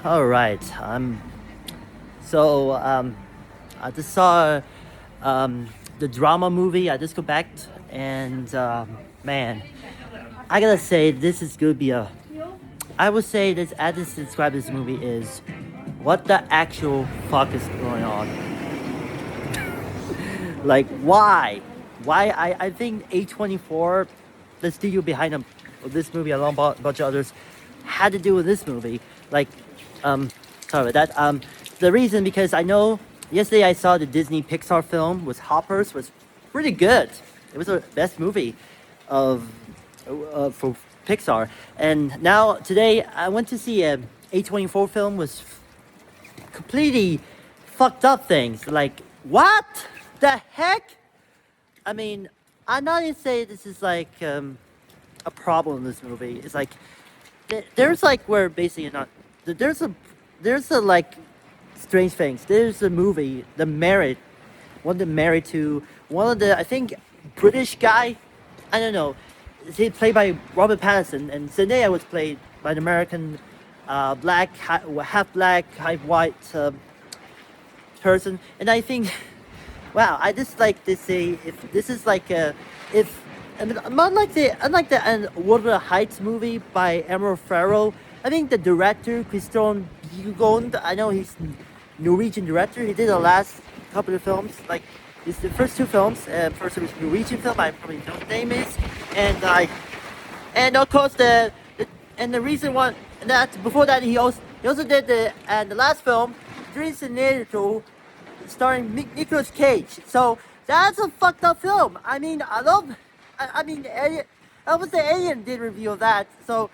All right. So I just saw the drama movie. I just go back and man, I gotta say this is gonna be a. I would say this. I just describe this movie is what the actual fuck is going on. Like why? Why I think A24, the studio behind this movie, along a bunch of others, had to do with this movie. Like, um, sorry about that. The reason because I know yesterday I saw the Disney Pixar film was Hoppers was pretty good. It was the best movie of for Pixar. And now today I went to see a A24 film was completely fucked up things. Like what the heck? I mean, I'm not gonna say this is like a problem in this movie. It's like there's like where basically not there's a like strange things. There's a movie, The Married, one that married to one of the I think British guy. I don't know. He played by Robert Pattinson, and Zendaya was played by an American half black, half white person. And I think, wow, I just like to say if this is like a if I mean, unlike the Wuthering Heights movie by Emerald Farrell, I think the director Christian Bjugond, I know he's Norwegian director. He did the last couple of films, like it's the first two films. First it was Norwegian film, I probably know what the name is, and of course the reason why that before that he also did the last film, Dreams and Naruto, starring Nicolas Cage. So that's a fucked up film. I mean, I mean, I was the Alien did review of that, so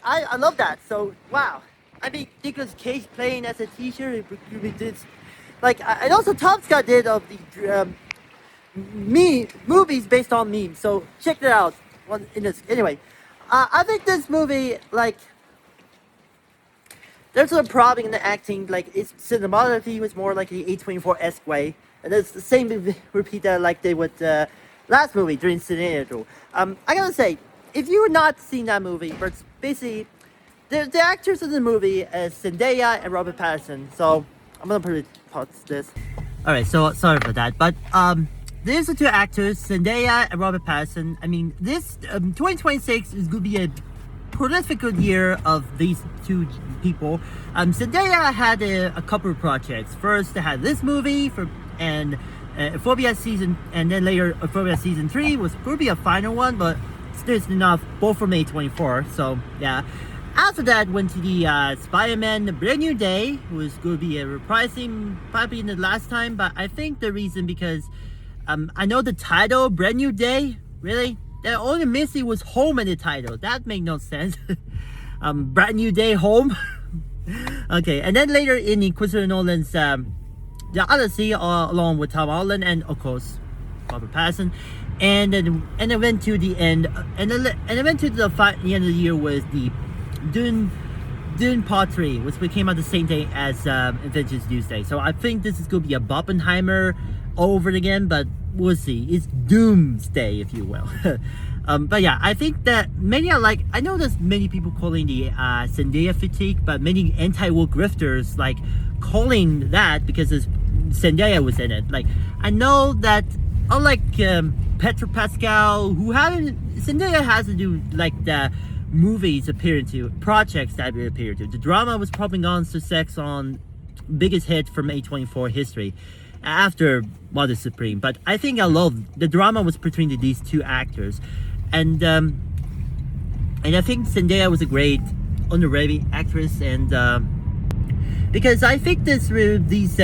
I love that. So wow, I mean, Nicolas Cage playing as a teacher, he did like, and also Tom Scott did of the movies based on memes. So check that out. Anyway, I think this movie like there's a problem in the acting. Like its cinematography was more like the A24-esque way, and it's the same repeat that like they would. Last movie during Scenario. I gotta say, if you've not seen that movie, but it's basically the actors in the movie is Zendaya and Robert Pattinson. So I'm gonna pause this. All right, so sorry for that, but there's the two actors, Zendaya and Robert Pattinson. I mean, this 2026 is gonna be a prolific year of these two people. Zendaya had a couple of projects. First, they had this movie and. Phobia season, and then later Phobia season 3 was probably a final one, but still enough, both from A24. So yeah, after that went to the Spider-Man: The Brand New Day, was going to be a reprising probably in the last time, but I think the reason because I know the title Brand New Day, really the only missing was home in the title. That made no sense. Brand New Day home. Okay, and then later in Christopher Nolan's The Odyssey, along with Tom Holland and of course Robert Pattinson, and then went to the end, and then went to the end of the year with the Dune Part 3, which came out the same day as Avengers Doomsday. So I think this is going to be a Barbenheimer over again, but we'll see. It's Doomsday, if you will. But yeah, I think that many are like, I know there's many people calling the Zendaya fatigue, but many anti-woke grifters like calling that because Zendaya was in it. Like, I know that unlike Petro Pascal, Zendaya has to do like the movies appearing to, projects that we appear to. The drama was probably on to sex on biggest hit from A24 history after Mother Supreme. But I think I love the drama was between these two actors, and I think Zendaya was a great underrated actress, and because I think these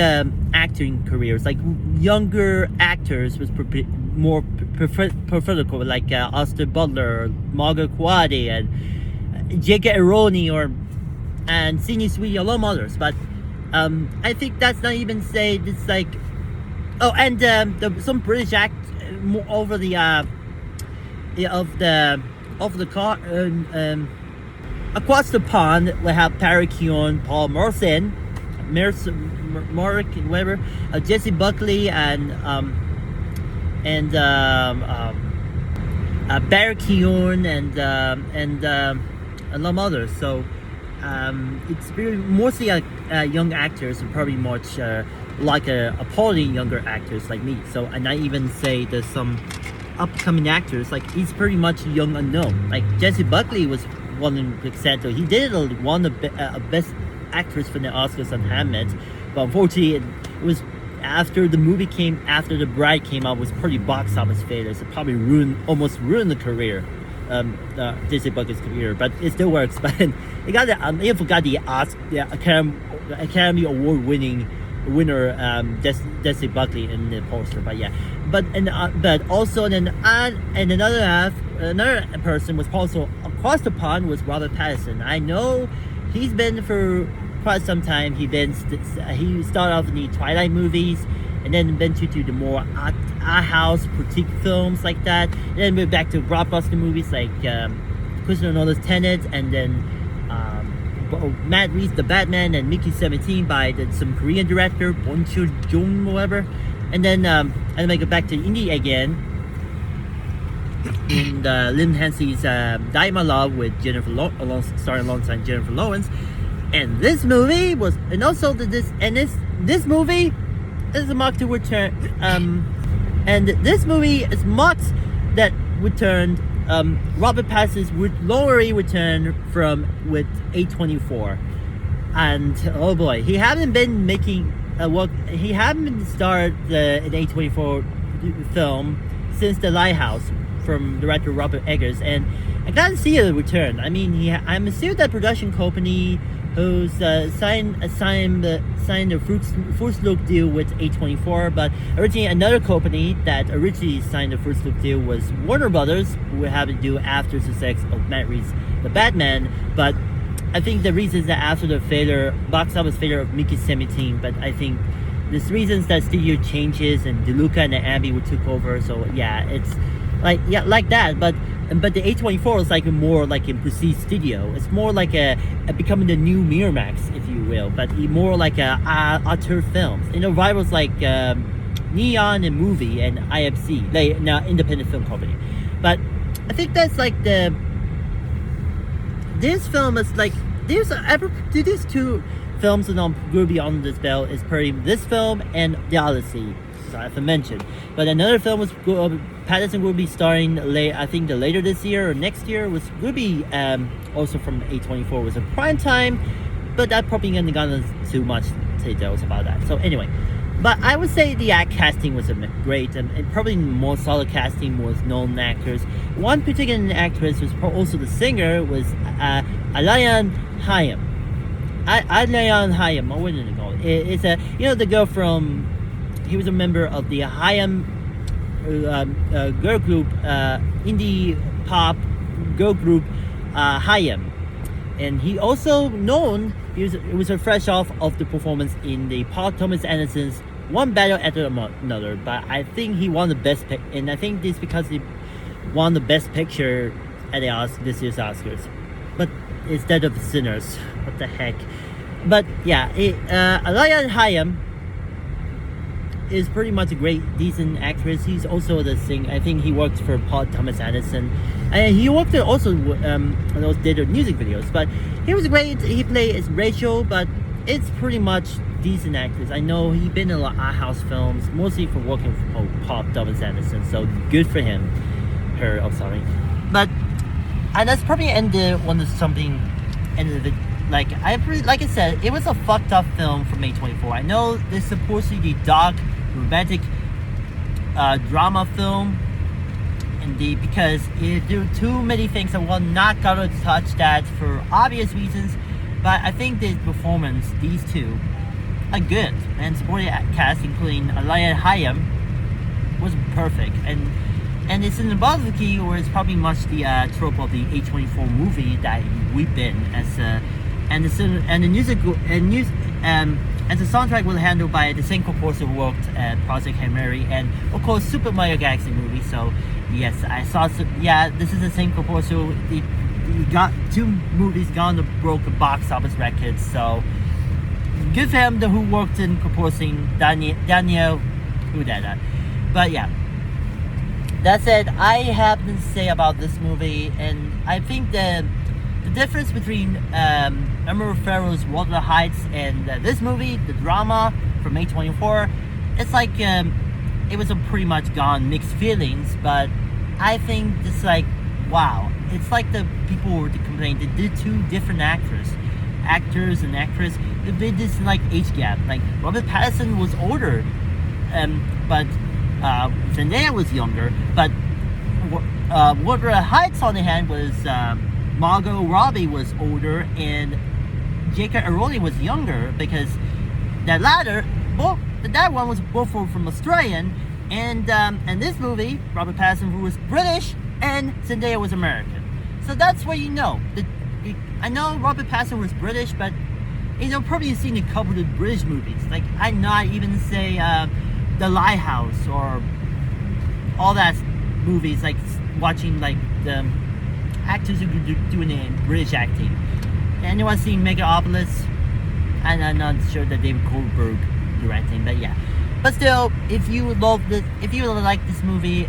acting careers, like younger actors, was more preferable, like Austin Butler, Margot Qualley, and J.K. Aroni, and Sydney Sweeney, along others. But I think that's not even say it's like, oh, and some British act over the car across the pond. We have Barry Keoghan, Paul Merson, Mark, whatever, Jesse Buckley, and Barry Keoghan, and a lot of others. So it's very mostly young actors, and probably much like applauding younger actors like me. So, and I even say there's some upcoming actors like he's pretty much young unknown. Like Jesse Buckley was one in example. He did won a best actress for the Oscars on Hamlet, but unfortunately it was after the Bride came out, was pretty box office failure. So probably almost ruined the career. Jesse Buckley's career, but it still works. But it got I forgot the Academy Award winner Jesse Buckley in the poster. But yeah, but also then and another person was also across the pond was Robert Pattinson. I know he's been for quite some time. He started off in the Twilight movies, and then went to the more art house boutique films like that, and then went back to blockbuster movies like Christopher Nolan's Tenet, and then Matt Reeves' The Batman, and Mickey 17 by some Korean director Bong Joon or whatever, and then I go back to indie again in Lynn Hansley's Die My Love with starring alongside Jennifer Lawrence. And this movie was, and also this movie is a mark to return. And this movie is marks that returned. Robert Pattinson's lowering return with A24, and oh boy, he haven't been making work. He haven't starred an A24 film since The Lighthouse from director Robert Eggers, and I gotta see a return. I mean, I'm assuming that production company who's signed a first look deal with A24, but originally another company that originally signed the first look deal was Warner Brothers, who have to do after the success of Matt Reeves' The Batman. But I think the reason is that after the box office failure of Mickey 17, but I think there's reasons that studio changes and DeLuca and Abby took over. So yeah, it's like that, but the A24 is like more like a prestige studio. It's more like a becoming the new Miramax, if you will, but more like auteur films. Rivals like Neon and Movie and IFC, like independent film company. But I think that's like this film is like these two films that I'm going to be on this bell is pretty this film and The Odyssey. I have to mention, but another film was Pattinson will be starring I think later this year or next year was will be also from A24, was a prime time, but that probably ain't gonna too much details about that. So anyway, but I would say the casting was great, and probably more solid casting was known actors. One particular actress was also the singer was Alayan Hayam. Alayan Hayam, what did it call it? It's the girl from. He was a member of the Hayam girl group, indie pop girl group Hayam, and he also was fresh off of the performance in the Paul Thomas Anderson's One Battle After Another. But I think he won the best pick, and I think this because he won the best picture at this year's Oscars, but instead of Sinners. What the heck? But yeah, Alaya Hayam is pretty much a decent actress. He's also the singer. I think he worked for Paul Thomas Anderson, and he worked also did music videos. But he was great. He played as Rachel, but it's pretty much decent actress. I know he's been in a lot of art house films, mostly for working for Paul Thomas Anderson. So good for him. But and that's probably ended one of something. Ended the like I said, it was a fucked up film from A24. I know this is supposedly the dark romantic drama film, indeed, because there are too many things. I will not gonna touch that for obvious reasons, but I think the performance, these two, are good, and supporting cast including Alaya Hayam was perfect, and it's in the Boswicki, or it's probably much the trope of the A24 movie that we've been as and the music and the soundtrack was handled by the same composer who worked at Project Hail Mary and of course Super Mario Galaxy movie. So yes, I saw. Yeah, this is the same composer. He got two movies gone to broke box office records. So good for him. Who worked in composing Daniel, who did that? But yeah. That said, I have to say about this movie, and I think that the difference between Emma Farrow's Walter Heights and this movie, the drama from A24, it's like it was a pretty much gone mixed feelings, but I think it's like, wow, it's like the people were complaining they did two different actors and actress. They did this like age gap. Like Robert Pattinson was older, but Zendaya was younger. But Walter Heights on the hand was Margot Robbie was older and J.K. Rowling was younger, because that latter, that one was both from Australian, and this movie, Robert Pattinson, who was British, and Zendaya was American. So that's where you know. I know Robert Pattinson was British, but probably you've seen a couple of British movies. Like I not even say The Lighthouse or all that movies. Like watching like the actors who doing it in British acting. Anyone seen Megalopolis? And I'm not sure that David Goldberg directing, but yeah. But still, if you love this, if you like this movie,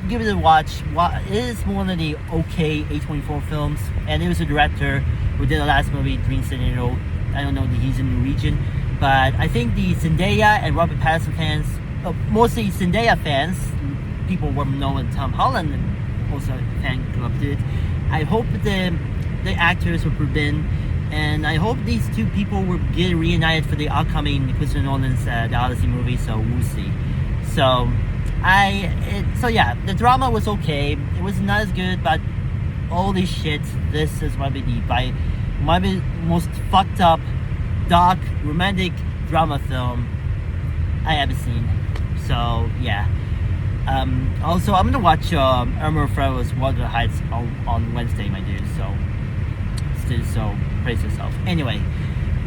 give it a watch. It is one of the okay A24 films, and it was a director who did the last movie, Green Scenario. I don't know that he's in Norwegian, but I think the Zendaya and Robert Pattinson fans, mostly Zendaya fans, people were known Tom Holland also fan club did. I hope the actors will prevent, and I hope these two people will get reunited for the upcoming Christopher Nolan's The Odyssey movie. So we'll see. So yeah, the drama was okay. It was not as good, but holy shit, this is might be the most fucked up, dark, romantic drama film I ever seen. So yeah. Also, I'm gonna watch Emma Farrow's Wuthering Heights on Wednesday, my dude. So brace yourself. Anyway,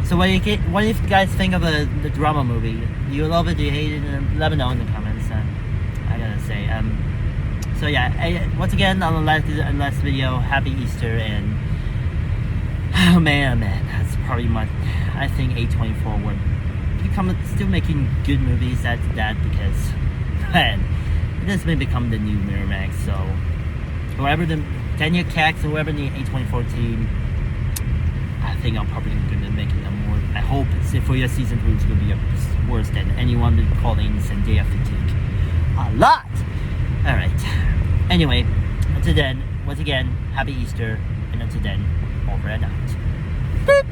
so what do you guys think of the drama movie? Do you love it? Do you hate it? Let me know in the comments. I gotta say. So yeah. Once again, on the last video, Happy Easter, and oh man, that's probably I think A24 would still making good movies after that, because man, this may become the new Miramax. So whoever the Daniel Cax, whoever the A24 team, I think I'm probably gonna make it a more. I hope for your season 2 it's gonna be worse than anyone calling Zendaya fatigue. A lot. All right. Anyway, until then, once again, Happy Easter, and until then, over and out. Beep.